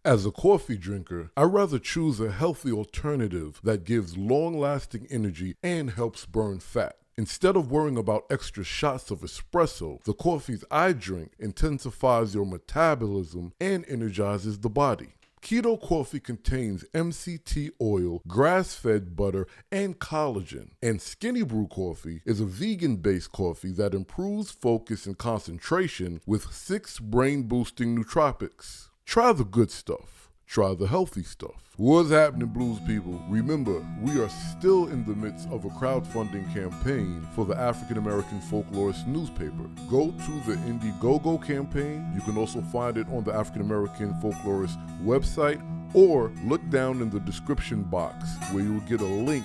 As a coffee drinker, I'd rather choose a healthy alternative that gives long-lasting energy and helps burn fat. Instead of worrying about extra shots of espresso, the coffees I drink intensifies your metabolism and energizes the body. Keto coffee contains MCT oil, grass-fed butter, and collagen. And Skinny Brew coffee is a vegan-based coffee that improves focus and concentration with 6 brain-boosting nootropics. Try the good stuff. Try the healthy stuff. What's happening, blues people? Remember, we are still in the midst of a crowdfunding campaign for the African American Folklorist newspaper. Go to the Indiegogo campaign. You can also find it on the African American Folklorist website, or look down in the description box where you'll get a link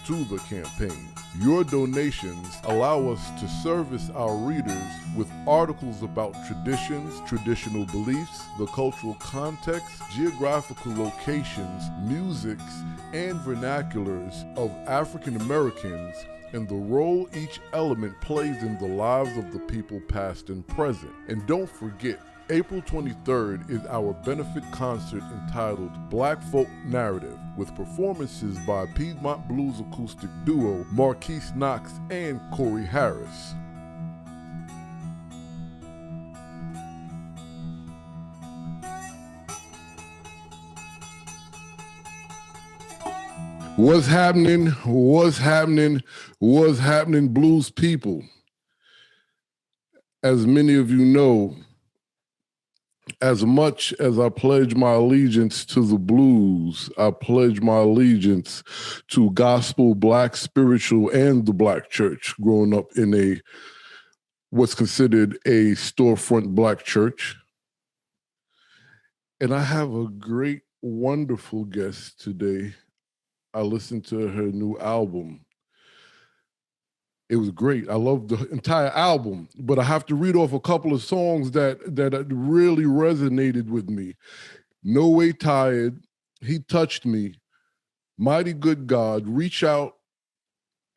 to the campaign. Your donations allow us to service our readers with articles about traditions, traditional beliefs, the cultural context, geographical locations, musics, and vernaculars of African Americans and the role each element plays in the lives of the people past and present. And don't forget, April 23rd is our benefit concert entitled Black Folk Narrative, with performances by Piedmont Blues acoustic duo Marquise Knox and Corey Harris. What's happening? What's happening? What's happening, blues people? As many of you know, as much as I pledge my allegiance to the blues, I pledge my allegiance to gospel, Black spiritual, and the Black church, growing up in what's considered a storefront Black church. And I have a great, wonderful guest today. I listened to her new album. It was great. I loved the entire album, but I have to read off a couple of songs that really resonated with me. No Way Tired, He Touched Me, Mighty Good God, Reach Out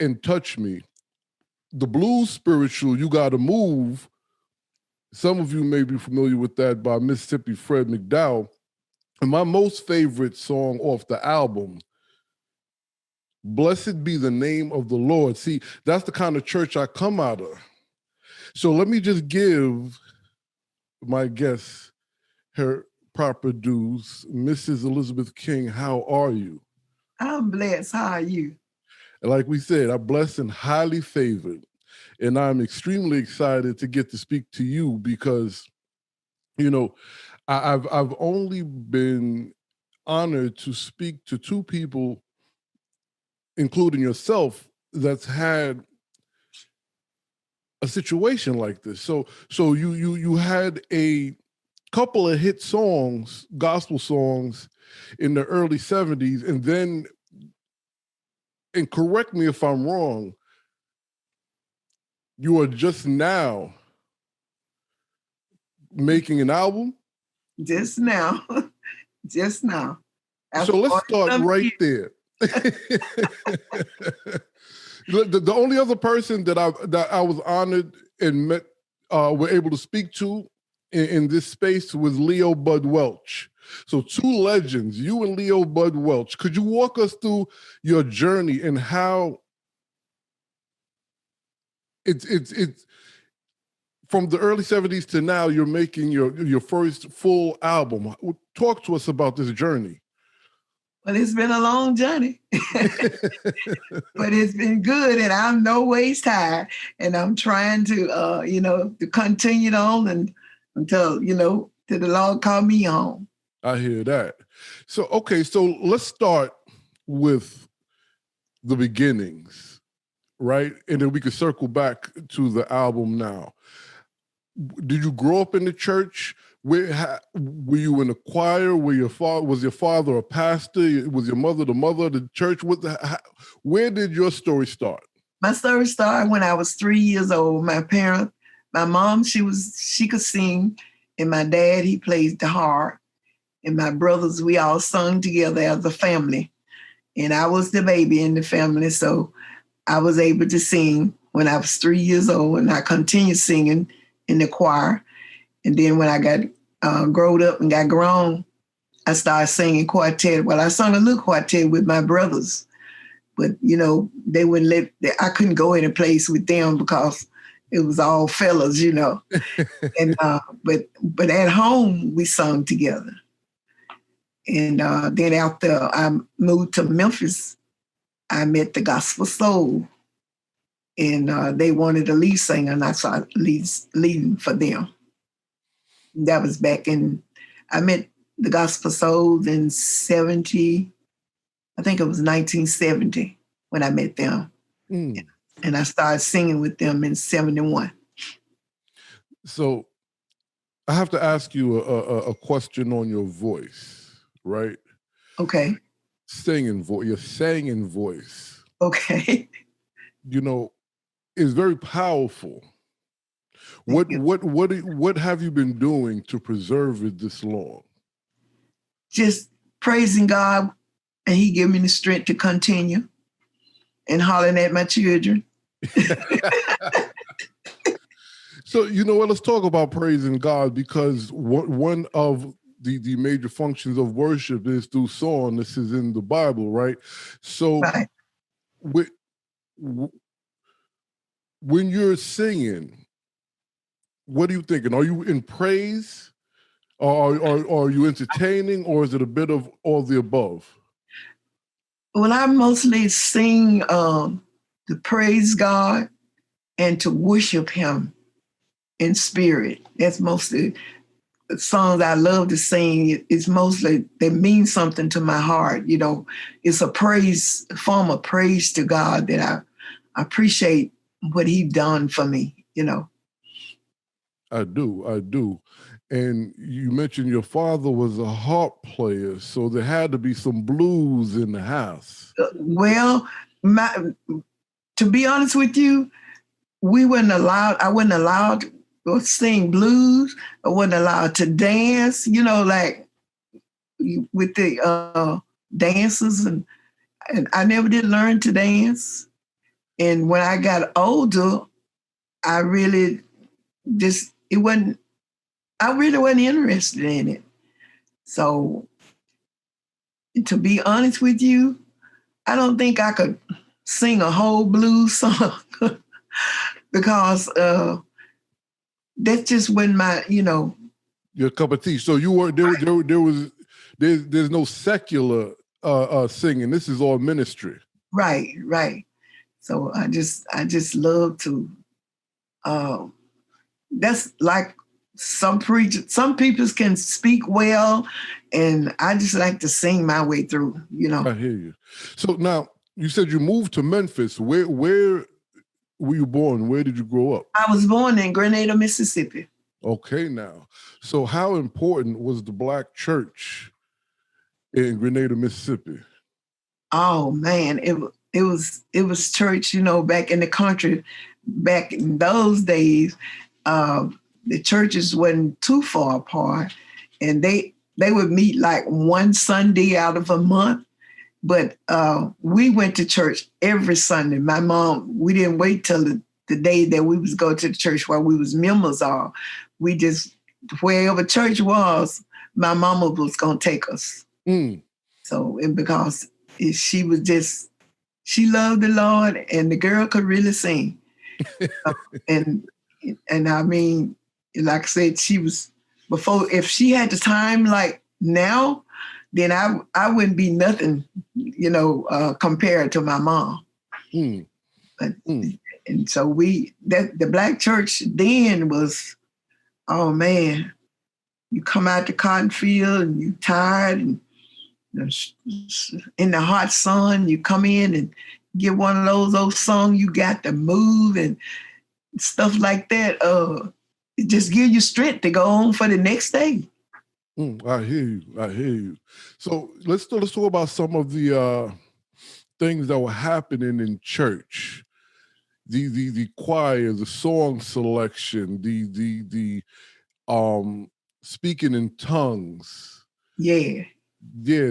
and Touch Me. The blues spiritual, You Gotta Move. Some of you may be familiar with that by Mississippi Fred McDowell. And my most favorite song off the album, Blessed Be the Name of the Lord. See, that's the kind of church I come out of. So let me just give my guest her proper dues. Mrs. Elizabeth King, how are you? I'm blessed. How are you? Like we said, I'm blessed and highly favored. And I'm extremely excited to get to speak to you because, you know, I've only been honored to speak to 2 people, including yourself, that's had a situation like this. So you had a couple of hit songs, gospel songs, in the early 70s, and then, and correct me if I'm wrong, you are just now making an album? Just now. Just now. So let's start right there. The only other person that I was honored and met, were able to speak to in this space was Leo Bud Welch. So 2 legends, you and Leo Bud Welch. Could you walk us through your journey and how it's from the early 70s to now, you're making your first full album. Talk to us about this journey. Well, it's been a long journey, but it's been good, and I'm no ways tired. And I'm trying to, to continue on and until, till the Lord call me home. I hear that. So, okay, so let's start with the beginnings, right? And then we could circle back to the album now. Did you grow up in the church? Were you in a choir? Was your father a pastor? Was your mother the mother of the church? Where did your story start? My story started when I was 3 years old. My mom, she could sing, and my dad, he played the harp, and my brothers, we all sung together as a family. And I was the baby in the family, so I was able to sing when I was 3 years old, and I continued singing in the choir. And then when I got growed up and got grown, I started singing quartet. Well, I sung a little quartet with my brothers, but they wouldn't I couldn't go any place with them because it was all fellas, And but at home we sung together. And then after I moved to Memphis, I met the Gospel Soul, and they wanted a lead singer, and I started leading for them. That was I met the Gospel Souls in 70, I think it was 1970 when I met them. And I started singing with them in 71. So I have to ask you a question on your voice, right? Okay. Your singing voice. Okay. Is very powerful. What have you been doing to preserve it this long? Just praising God, and He gave me the strength to continue, and hollering at my children. So, let's talk about praising God, because one of the major functions of worship is through song. This is in the Bible, right? So right. When you're singing, what are you thinking? Are you in praise? Or are you entertaining, or is it a bit of all the above? Well, I mostly sing to praise God and to worship Him in spirit. That's mostly the songs I love to sing. It's mostly, they mean something to my heart. It's a form of praise to God that I appreciate what He done for me, I do. And you mentioned your father was a harp player, so there had to be some blues in the house. Well, to be honest with you, I wasn't allowed to sing blues. I wasn't allowed to dance, like with the dancers, and I never did learn to dance. And when I got older, I really wasn't interested in it. So to be honest with you, I don't think I could sing a whole blues song because that's just when your cup of tea. So you weren't there's no secular singing. This is all ministry. Right. So I just love to. That's like some people can speak well, and I just like to sing my way through. I hear you. So now you said you moved to Memphis. Where were you born? Where did you grow up? I was born in Grenada, Mississippi. Okay, now. So how important was the Black church in Grenada, Mississippi? Oh man, it was church, back in the country, back in those days, the churches wasn't too far apart, and they would meet like one Sunday out of a month. But we went to church every Sunday. My mom, we didn't wait till the day that we was go to the church while we was members of. We just, wherever church was, my mama was going to take us. So, and because she loved the Lord, and the girl could really sing. And I mean, like I said, she was, before, if she had the time like now, then I wouldn't be nothing, compared to my mom. But, and so the Black church then was, oh man, you come out the cotton field and you tired, and in the hot sun, you come in and get one of those old songs, you got to move and stuff like that. It just gives you strength to go on for the next day. I hear you. So let's talk about some of the things that were happening in church. The choir, the song selection, the speaking in tongues. Yeah.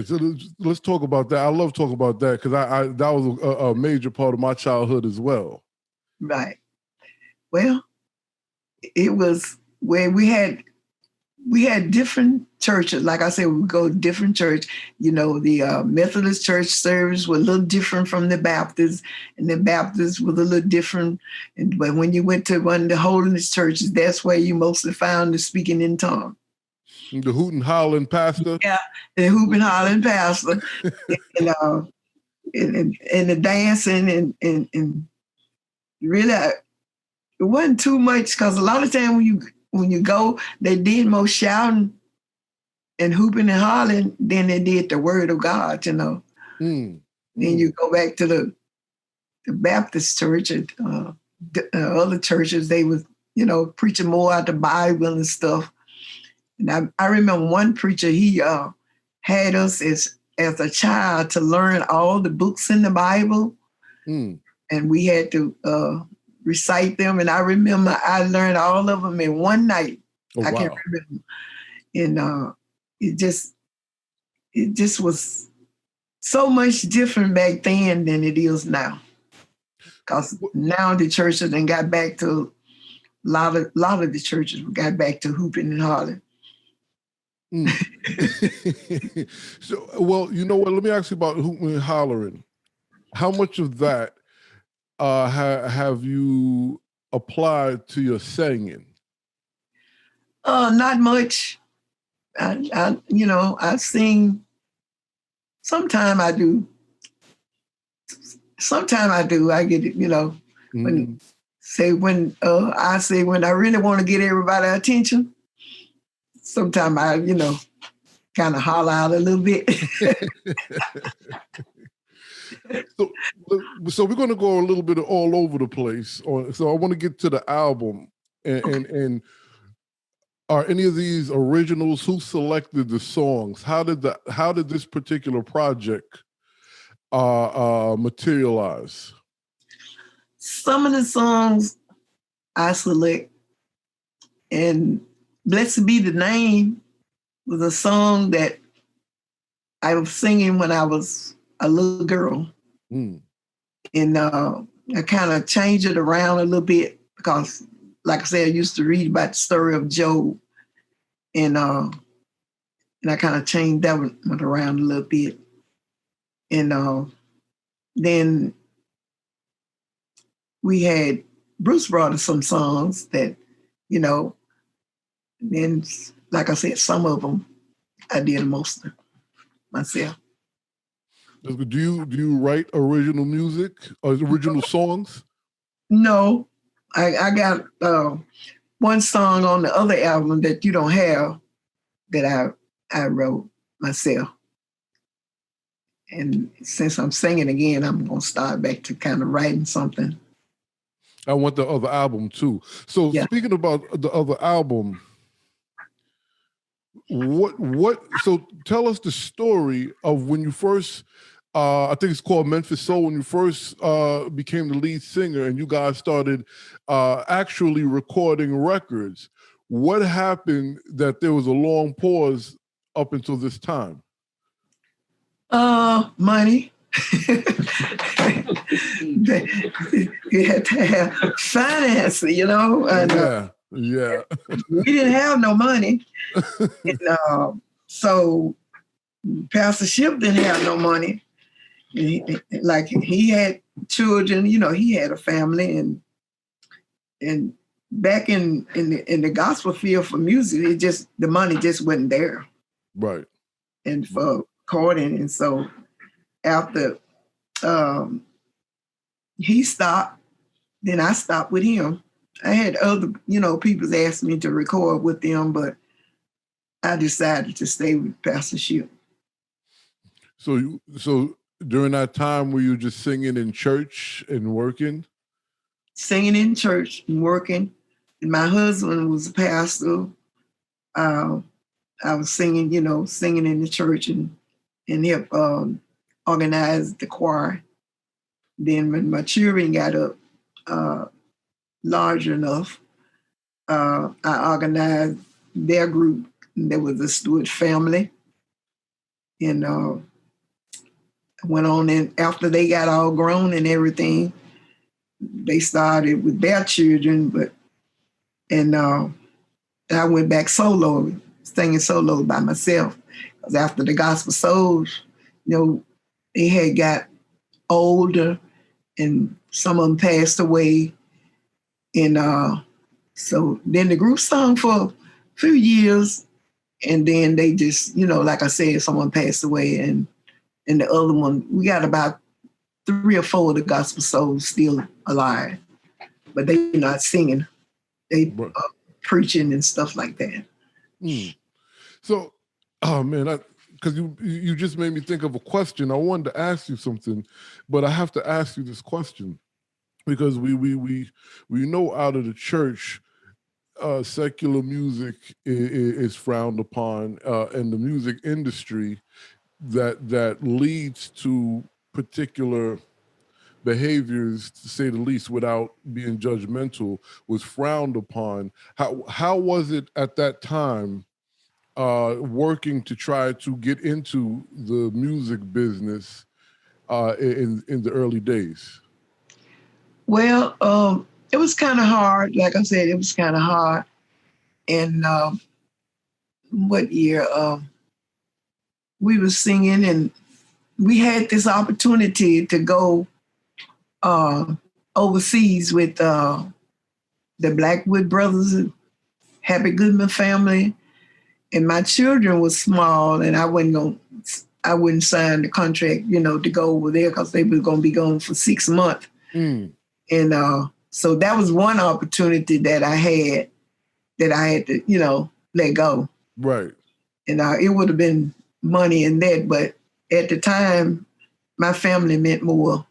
So let's talk about that. I love talking about that because I that was a major part of my childhood as well. Right. Well, it was where we had we had different churches. Like I said, we would go to different church. You know, the Methodist church service was a little different from the Baptist, and the Baptist was a little different. But when you went to one of the holiness churches, that's where you mostly found the speaking in tongues. The hoot and hollering pastor. Yeah, the hoop and hollering pastor, and the dancing, and really, it wasn't too much, because a lot of time when you go, they did more shouting and hooping and hollering than they did the word of God, you know. Then you go back to the Baptist church and other churches, they was, you know, preaching more out the Bible and stuff. And I remember one preacher, he had us as a child to learn all the books in the Bible. And we had to recite them. And I remember I learned all of them in one night. I can't remember. And it just was so much different back then than it is now. Because now the churches then got back to, a lot of the churches got back to hooping and hollering. So, well, you know what? Let me ask you about hooping and hollering. How much of that have you applied to your singing? Not much. I sing. Sometimes I do. Sometimes I do. I get it. You know, when I really want to get everybody's attention. Sometimes I, kind of holler out a little bit. So we're going to go a little bit all over the place. So I want to get to the album, and are any of these originals? Who selected the songs? How did this particular project materialize? Some of the songs I select, and Blessed Be the Name was a song that I was singing when I was a little girl. And I kind of changed it around a little bit because, like I said, I used to read about the story of Job. And I kind of changed that one around a little bit. And then we had, Bruce brought us some songs that, then, like I said, some of them I did most of myself. Do you write original music or original songs? No, I got one song on the other album that you don't have that I wrote myself. And since I'm singing again, I'm going to start back to kind of writing something. I want the other album too. So Speaking about the other album, so tell us the story of when you first, I think it's called Memphis Soul, when you first became the lead singer and you guys started actually recording records. What happened that there was a long pause up until this time? Money. You had to have finance, and, Yeah. We didn't have no money. And, so Pastor Ship didn't have no money. He had children, he had a family, and back in the gospel field for music, the money just wasn't there. Right. And for recording. And so after he stopped, then I stopped with him. I had other, people asked me to record with them, but I decided to stay with Pastor Ship. So during that time, were you just singing in church and working? Singing in church and working. And my husband was a pastor. I was singing, singing in the church and help organize the choir. Then when my children got up large enough, I organized their group. And there was a Stewart family. And went on, and after they got all grown and everything, they started with their children, I went back solo. singing solo by myself. Because after the gospel souls, they had got older and some of them passed away. And so then the group sung for a few years, and then they just, like I said, someone passed away, and the other one, we got about 3 or 4 of the gospel souls still alive, but they not singing. They preaching and stuff like that. So, oh man, because you just made me think of a question. I wanted to ask you something, but I have to ask you this question because we know out of the church, secular music is frowned upon, and the music industry that leads to particular behaviors, to say the least, without being judgmental, was frowned upon. How was it at that time, working to try to get into the music business in the early days? Well, it was kind of hard. Like I said, it was kind of hard. And what year? We were singing, and we had this opportunity to go overseas with the Blackwood Brothers, Happy Goodman family, and my children were small, and I wouldn't sign the contract, to go over there because they were going to be gone for 6 months. And so that was one opportunity that I had to, let go. Right. And it would have been money in that, but at the time, my family meant more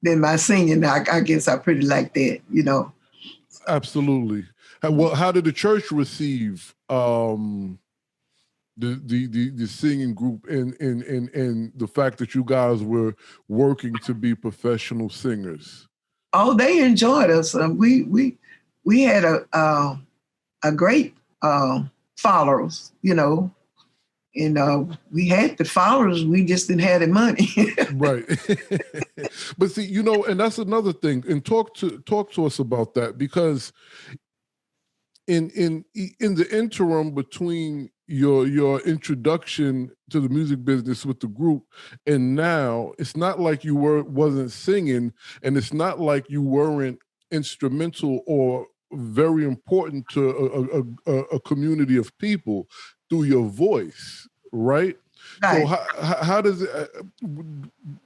than my singing. I guess I pretty like that, Absolutely. Well, how did the church receive the singing group and the fact that you guys were working to be professional singers? Oh, they enjoyed us. We had a great followers, and we had the followers. We just didn't have the money. Right. But see, and that's another thing. And talk to us about that, because in the interim between your introduction to the music business with the group and now, it's not like you wasn't singing, and it's not like you weren't instrumental or very important to a community of people through your voice, right? Right. So how does it,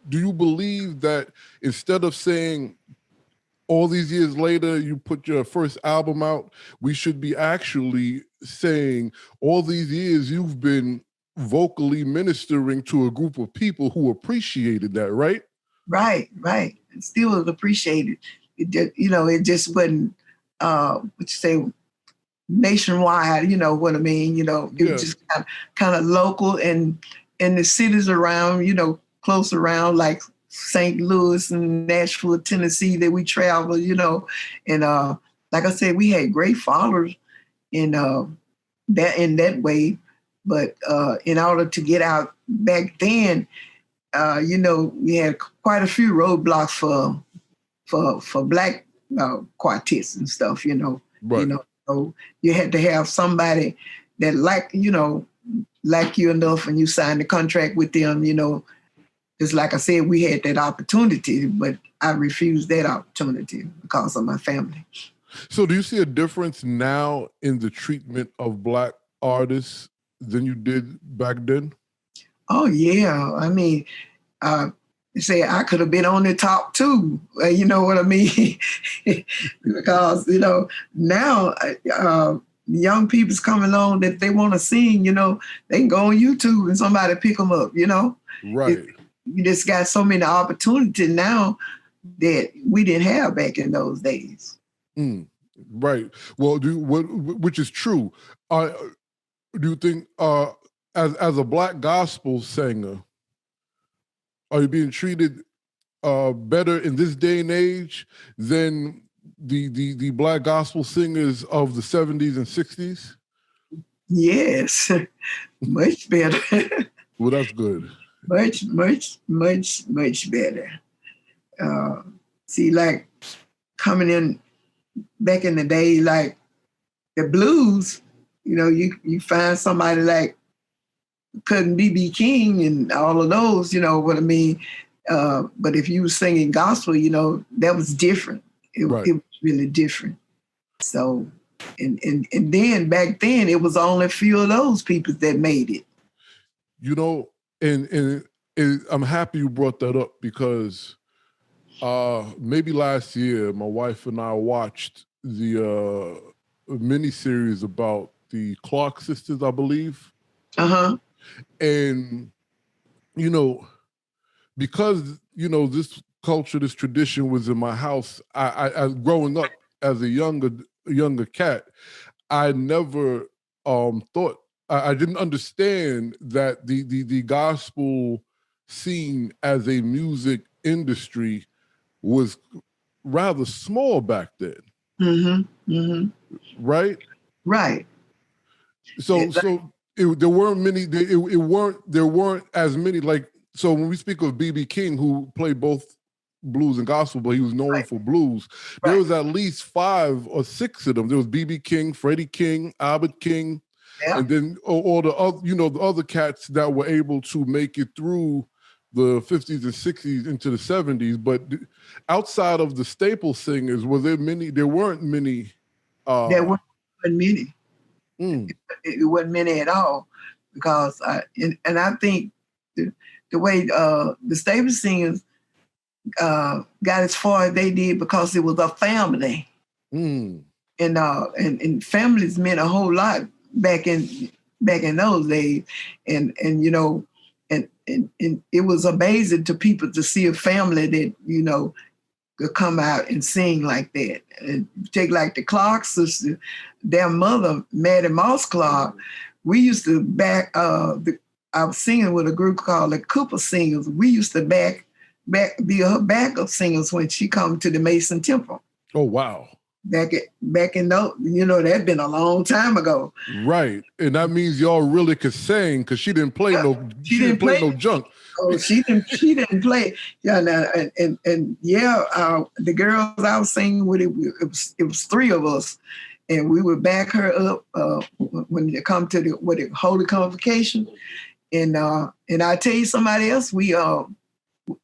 do you believe that instead of saying all these years later you put your first album out, we should be actually saying all these years you've been vocally ministering to a group of people who appreciated that, right? Right. It still was appreciated. It just wasn't what you say, nationwide, you know what I mean? It was just kind of local, and the cities around, close around, like St. Louis and Nashville, Tennessee, that we travel, and like I said, we had great followers in that way. But in order to get out back then, we had quite a few roadblocks for Black quartets and stuff, Right. So you had to have somebody that like you enough, and you signed the contract with them, Just like I said, we had that opportunity, but I refused that opportunity because of my family. So do you see a difference now in the treatment of Black artists than you did back then? Oh, yeah. I mean, say I could have been on the top too. You know what I mean? Because, now young people's coming along that they want to sing, they can go on YouTube and somebody pick them up, Right. You just got so many opportunities now that we didn't have back in those days. Right. Well, which is true. Do you think as a Black gospel singer, are you being treated better in this day and age than the Black gospel singers of the 70s and 60s? Yes, much better. Well, that's good. Much better. See, like coming in back in the day, like the blues, you find somebody like Cousin B.B. King and all of those, you know what I mean? But if you were singing gospel, that was different. It was really different. So, and then back then, it was only a few of those people that made it. And I'm happy you brought that up because maybe last year, my wife and I watched the miniseries about the Clark sisters, I believe. Uh-huh. And, because, this culture, this tradition was in my house, I growing up as a younger cat, I never thought, I didn't understand that the gospel scene as a music industry was rather small back then. Mm-hmm. Mm-hmm. Right? Right. So there weren't many. There weren't as many. Like, so when we speak of B.B. King, who played both blues and gospel, but he was known for blues. There was at least 5 or 6 of them. There was B.B. King, Freddie King, Albert King, and then all the other, the other cats that were able to make it through the 50s and 60s into the 70s. But outside of the staple singers, were there many? There weren't many. There weren't many. It wasn't many at all, because I think the way the staple singers got as far as they did because it was a family, and families meant a whole lot back in those days, and it was amazing to people to see a family that could come out and sing like that. And take like the Clark sisters, their mother, Maddie Moss Clark, we used to back, I was singing with a group called the Cooper Singers. We used to be her backup singers when she come to the Mason Temple. Oh, wow. Back in those, that'd been a long time ago. Right. And that means y'all really could sing, because she didn't play she didn't play no junk. Oh, she didn't play. Yeah, the girls I was singing with, it was 3 of us, and we would back her up when it come to the Holy Convocation. And I tell you somebody else,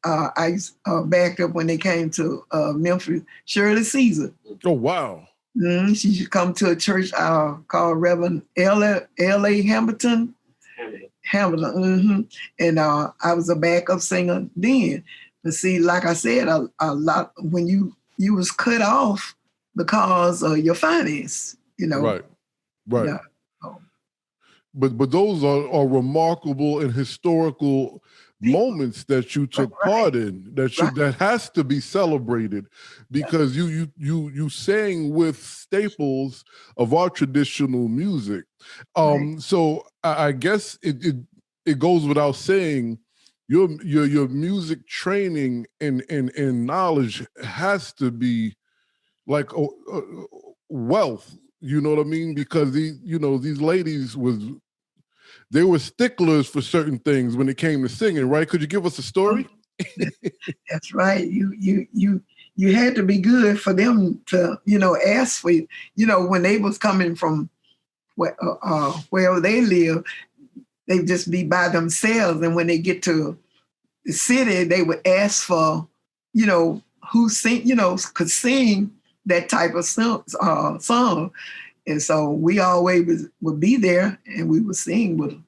I backed up when they came to Memphis, Shirley Caesar. Oh, wow. She should come to a church called Reverend L.A. Hamilton. And I was a backup singer then. But see, like I said, a lot when you was cut off because of your finance, Right. Yeah. But those are remarkable and historical moments that you took part in, that has to be celebrated, because you sang with staples of our traditional music. So I guess it goes without saying, your music training and knowledge has to be like wealth. You know what I mean? Because these ladies they were sticklers for certain things when it came to singing, right? Could you give us a story? That's right. You had to be good for them to, ask for you. When they was coming from wherever they live, they'd just be by themselves. And when they get to the city, they would ask for, who could sing that type of song. And so we always would be there, and we would sing with them.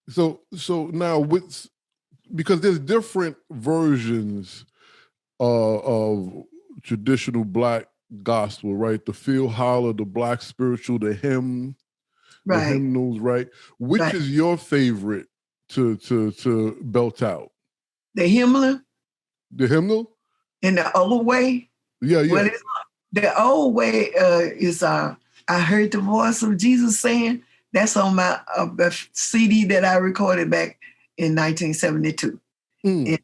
So now, because there's different versions of traditional Black gospel, right? The field holler, the Black spiritual, the hymn, the hymnals, right? Which is your favorite to belt out? The hymnal. The hymnal? In the old way? Yeah. The old way is I heard the voice of Jesus saying. That's on my CD that I recorded back in 1972. And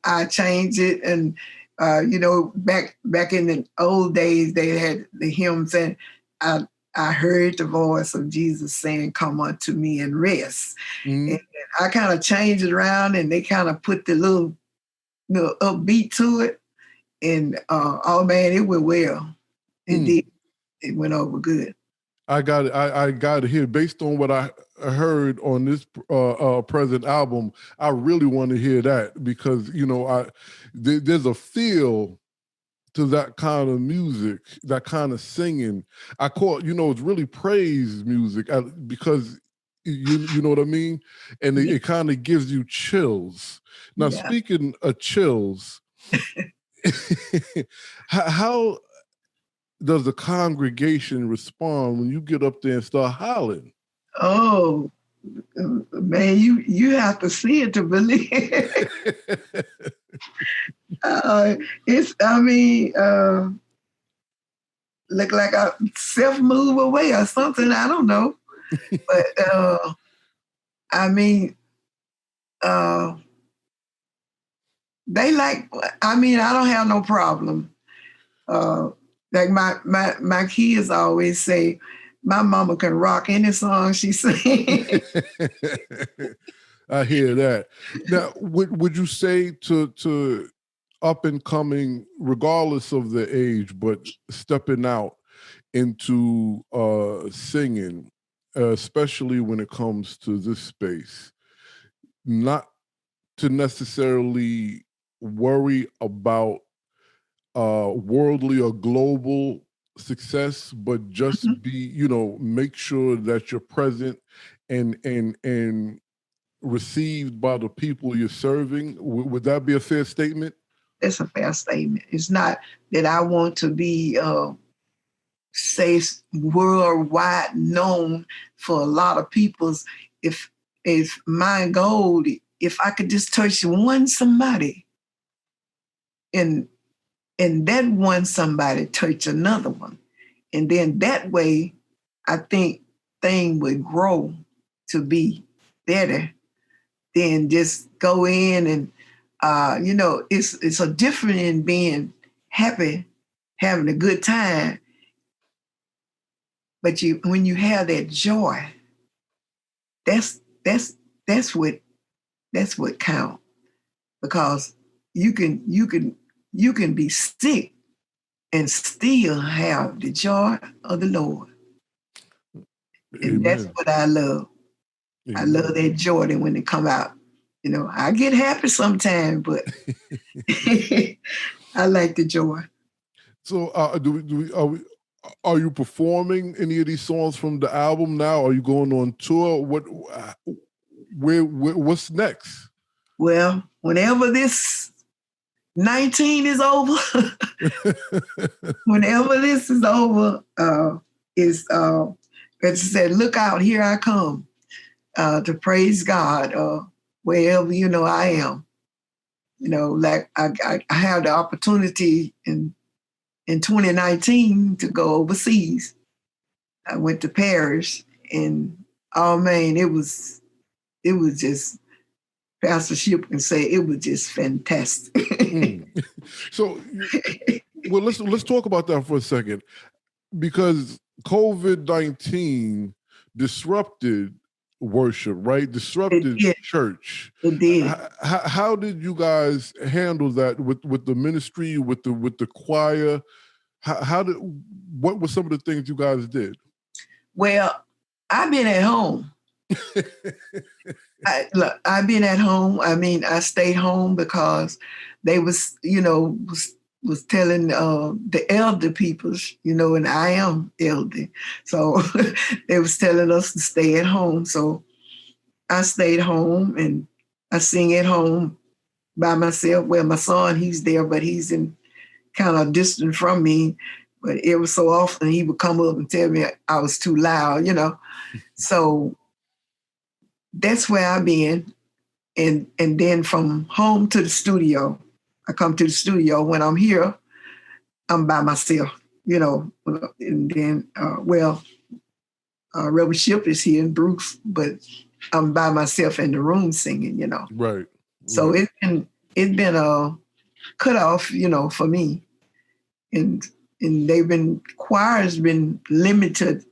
I changed it, and back in the old days they had the hymns, and I heard the voice of Jesus saying, "Come unto me and rest." And I kind of changed it around, and they kind of put the little upbeat to it. And oh man, it went well. It did. it went over good. I got it. I got it here. Based on what I heard on this present album, I really want to hear that because there's a feel to that kind of music, that kind of singing. I call it's really praise music because you know what I mean, and it kind of gives you chills. Now, speaking of chills, how does the congregation respond when you get up there and start hollering? Oh, man, you have to see it to believe it. Look like I self-move away or something. I don't know. But they I don't have no problem. Like my kids always say, my mama can rock any song she sings. I hear that. Now, would you say to up and coming, regardless of the age, but stepping out into singing, especially when it comes to this space, not to necessarily worry about worldly or global success, but just be, make sure that you're present and received by the people you're serving. Would that be a fair statement? That's a fair statement. It's not that I want to be, say, worldwide known for a lot of people's. If my goal, if I could just touch one somebody, and that one somebody touch another one, and then that way, I think thing would grow to be better than just go in and it's a different in being happy, having a good time. But when you have that joy, that's what counts. Because you can be sick and still have the joy of the Lord. And Amen. that's what I love. Amen. I love that joy that when it come out. I get happy sometimes, but I like the joy. So are you performing any of these songs from the album now? Are you going on tour? What's next? Well, whenever this 19 is over, whenever this is over, as I said, look out, here I come to praise God wherever I am. Like I had the opportunity in 2019 to go overseas. I went to Paris, and oh man, it was just, Pastor Ship can say it was just fantastic. So, well, let's talk about that for a second, because COVID-19 disrupted worship, right? Disrupted church. It did. How did you guys handle that with the ministry, with the choir? What were some of the things you guys did? Well, I've been at home. I've been at home. I stayed home because they was telling the elder peoples, and I am elder. So they was telling us to stay at home. So I stayed home and I sing at home by myself. Well, my son, he's there, but he's in kind of distant from me. But every so often he would come up and tell me I was too loud, So that's where I've been. And then from home to the studio, I come to the studio. When I'm here, I'm by myself, and then, Rebel Ship is here in Bruce, but I'm by myself in the room singing, Right. So it's been a cutoff, for me. And choir's been limited.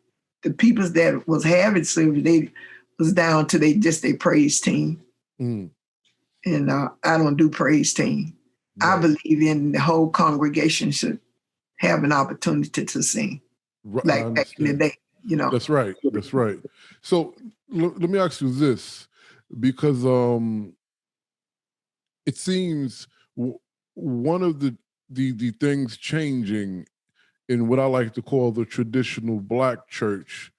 The people that was having service, they was down to their praise team. Mm. And I don't do praise team. Right. I believe in the whole congregation should have an opportunity to sing. like back in the day, That's right. That's right. So let me ask you this, because it seems one of the things changing in what I like to call the traditional Black church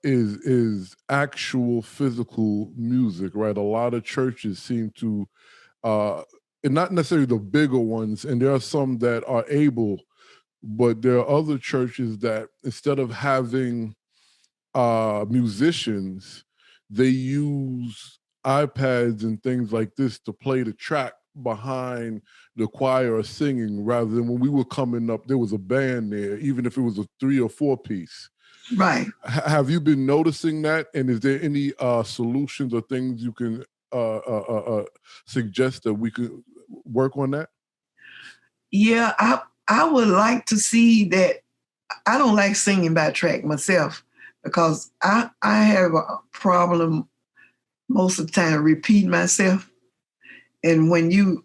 is actual physical music, right? A lot of churches seem to, and not necessarily the bigger ones, and there are some that are able, but there are other churches that instead of having musicians, they use iPads and things like this to play the track behind the choir or singing, rather than when we were coming up, there was a band there, even if it was a 3 or 4 piece. Right. Have you been noticing that? And is there any solutions or things you can suggest that we could work on that? Yeah, I would like to see that. I don't like singing by track myself because I have a problem most of the time repeating myself. And when you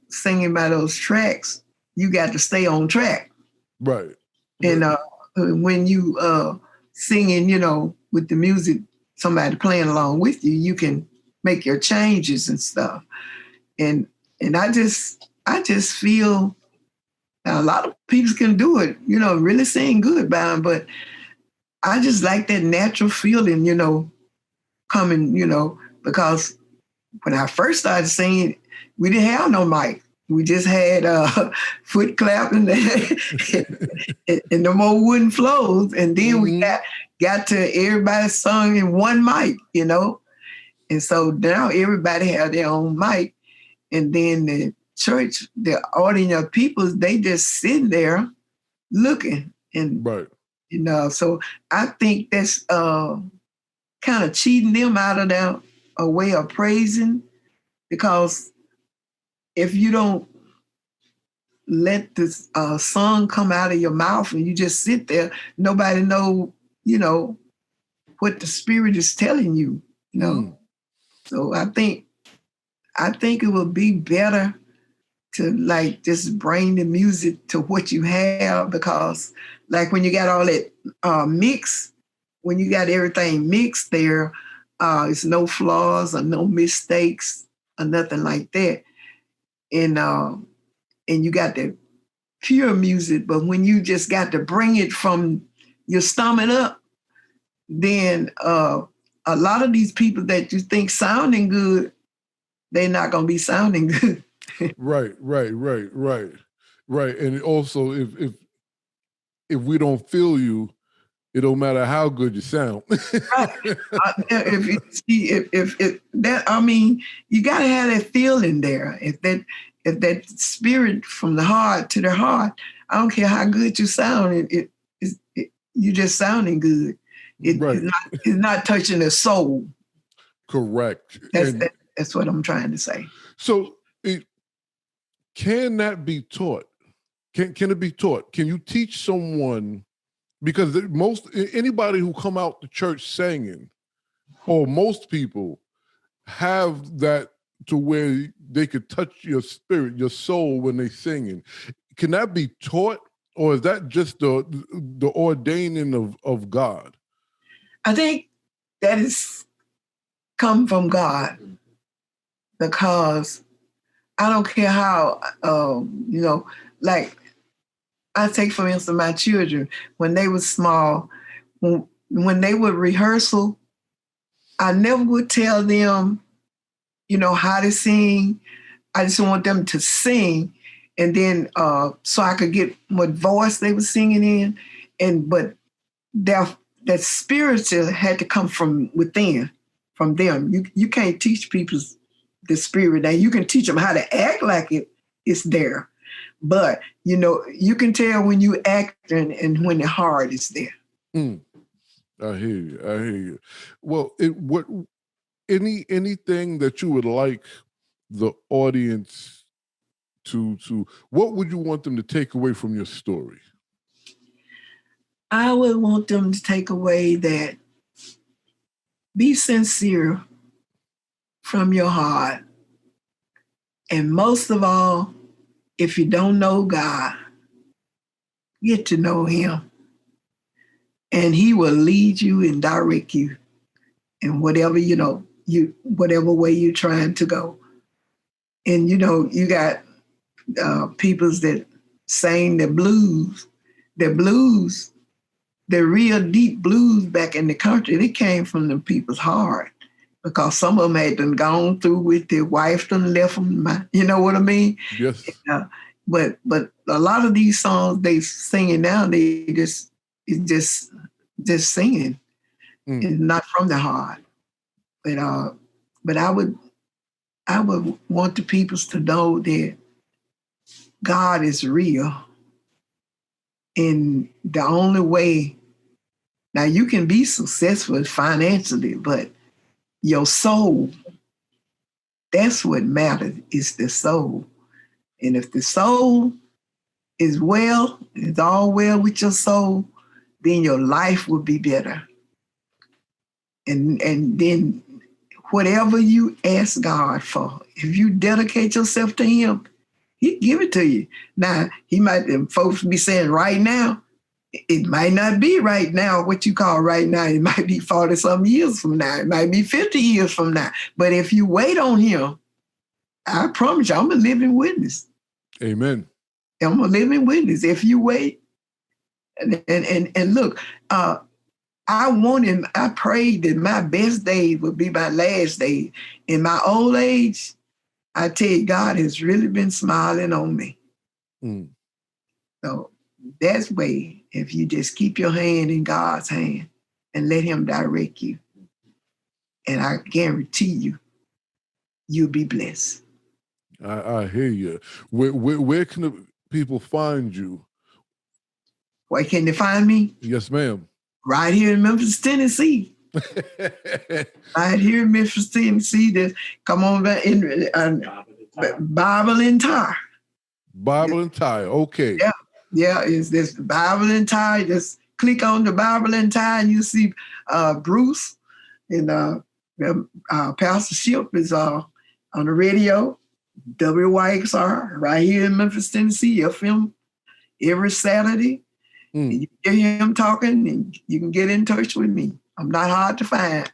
singing by those tracks, you got to stay on track. Right. And when you singing, with the music, somebody playing along with you, you can make your changes and stuff. And I just feel now a lot of people can do it, really sing good by them, but I just like that natural feeling, coming, because when I first started singing, we didn't have no mic. We just had foot clapping and no more wooden floors. And then we got to everybody sung in one mic, And so now everybody have their own mic. And then the church, the audience of people, they just sitting there looking. And, right. So I think that's kind of cheating them out of their way of praising, because if you don't let this song come out of your mouth and you just sit there, nobody know, what the Spirit is telling you, So I think it would be better to just bring the music to what you have, because when you got all that mix, when you got everything mixed there, it's no flaws or no mistakes or nothing like that. And you got the pure music, but when you just got to bring it from your stomach up, then a lot of these people that you think sounding good, they're not going to be sounding good. Right. And also, if we don't feel you, it don't matter how good you sound. Right. You got to have that feeling there. If that spirit from the heart to the heart, I don't care how good you sound, you just sounding good. It's not touching the soul. Correct. That's what I'm trying to say. So, can that be taught? Can it be taught? Can you teach someone? Because anybody who come out to church singing, or most people, have that to where they could touch your spirit, your soul when they singing. Can that be taught, or is that just the ordaining of God? I think that is come from God, because I don't care how, I take, for instance, my children, when they were small, when they would rehearsal, I never would tell them, how to sing. I just want them to sing. And then, so I could get what voice they were singing in. But that spiritual had to come from within, from them. You can't teach people the spirit. Now you can teach them how to act like it's there. But, you can tell when you act and when the heart is there. I hear you. Well, anything that you would like the audience to what would you want them to take away from your story? I would want them to take away that be sincere from your heart. And most of all, if you don't know God, get to know him. and he will lead you and direct you in whatever, whatever way you're trying to go. And, you got peoples that sing the blues, the real deep blues back in the country. They came from them people's heart, because some of them had done gone through with their wife done left them. You know what I mean? Yes. But a lot of these songs they singing now, it's just singing. It's not from the heart. But I would want the peoples to know that God is real. And the only way, now you can be successful financially, but your soul, that's what matters, is the soul. And if the soul is well, it's all well with your soul, then your life will be better. And then whatever you ask God for, if you dedicate yourself to him, he'll give it to you. Now, folks be saying right now, it might not be right now, what you call right now. It might be 40-some years from now. It might be 50 years from now. But if you wait on him, I promise you, I'm a living witness. Amen. I'm a living witness. If you wait, and look, I prayed that my best days would be my last days. In my old age, I tell you, God has really been smiling on me. So that's way, if you just keep your hand in God's hand and let him direct you. And I guarantee you, you'll be blessed. I hear you. Where can the people find you? Where can they find me? Yes, ma'am. Right here in Memphis, Tennessee. Right here in Memphis, Tennessee. Come on back in Bible and Tire. Bible and Tire. Okay. Yeah. It's this Bible and Tire. Just click on the Bible and Tire, and you see Bruce and Pastor Ship is on the radio. WYXR right here in Memphis, Tennessee. FM every Saturday. You hear him talking, and you can get in touch with me. I'm not hard to find.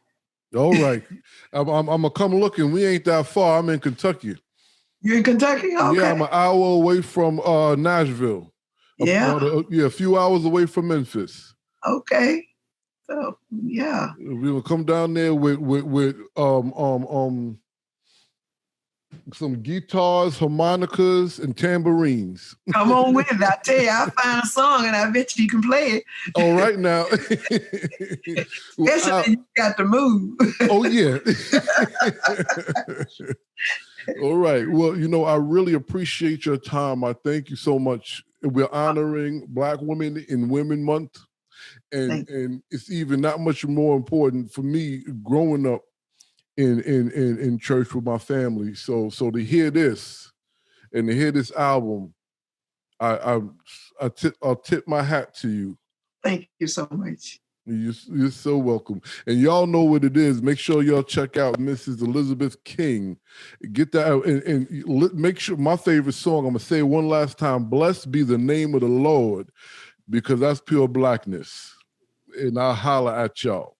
All right. I'm going to come looking. We ain't that far. I'm in Kentucky. You're in Kentucky? Okay. Yeah, I'm an hour away from Nashville. Yeah. A few hours away from Memphis. Okay. So, yeah. We will come down there with some guitars, harmonicas, and tambourines. Come on with it. I tell you, I'll find a song and I bet you can play it. All right now. Especially you got to move. Oh, yeah. All right. Well, I really appreciate your time. I thank you so much. We're honoring Black women in Women Month. And it's even not much more important for me growing up in church with my family. So to hear this and to hear this album, I'll tip my hat to you. Thank you so much. You're so welcome. And y'all know what it is. Make sure y'all check out Mrs. Elizabeth King. Get that and make sure my favorite song, I'm going to say it one last time, Blessed Be the Name of the Lord, because that's pure Blackness. And I'll holler at y'all.